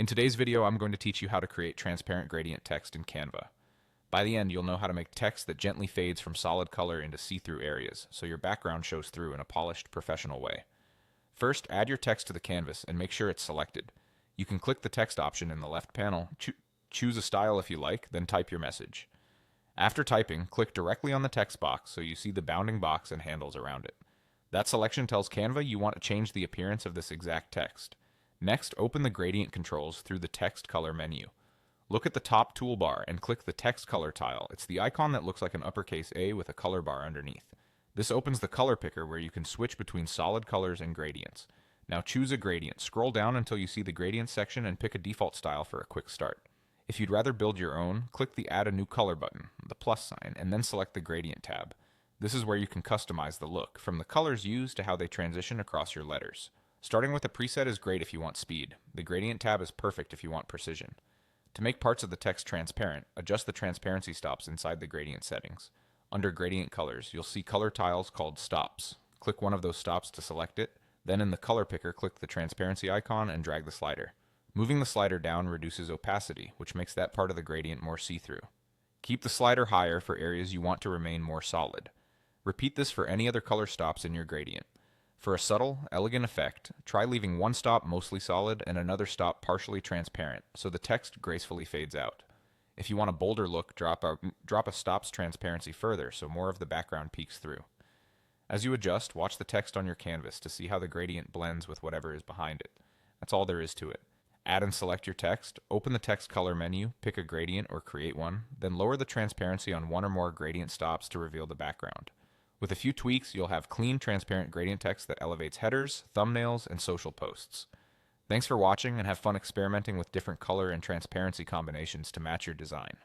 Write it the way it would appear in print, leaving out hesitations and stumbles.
In today's video, I'm going to teach you how to create transparent gradient text in Canva. By the end, you'll know how to make text that gently fades from solid color into see-through areas, so your background shows through in a polished, professional way. First, add your text to the canvas and make sure it's selected. You can click the text option in the left panel, choose a style if you like, then type your message. After typing, click directly on the text box so you see the bounding box and handles around it. That selection tells Canva you want to change the appearance of this exact text. Next, open the gradient controls through the text color menu. Look at the top toolbar and click the text color tile. It's the icon that looks like an uppercase A with a color bar underneath. This opens the color picker where you can switch between solid colors and gradients. Now choose a gradient. Scroll down until you see the gradient section and pick a default style for a quick start. If you'd rather build your own, click the Add a New Color button, the plus sign, and then select the Gradient tab. This is where you can customize the look, from the colors used to how they transition across your letters. Starting with a preset is great if you want speed. The Gradient tab is perfect if you want precision. To make parts of the text transparent, adjust the transparency stops inside the gradient settings. Under Gradient Colors, you'll see color tiles called stops. Click one of those stops to select it, then in the color picker click the transparency icon and drag the slider. Moving the slider down reduces opacity, which makes that part of the gradient more see-through. Keep the slider higher for areas you want to remain more solid. Repeat this for any other color stops in your gradient. For a subtle, elegant effect, try leaving one stop mostly solid and another stop partially transparent, so the text gracefully fades out. If you want a bolder look, drop a stop's transparency further so more of the background peeks through. As you adjust, watch the text on your canvas to see how the gradient blends with whatever is behind it. That's all there is to it. Add and select your text, open the text color menu, pick a gradient or create one, then lower the transparency on one or more gradient stops to reveal the background. With a few tweaks, you'll have clean, transparent gradient text that elevates headers, thumbnails, and social posts. Thanks for watching and have fun experimenting with different color and transparency combinations to match your design.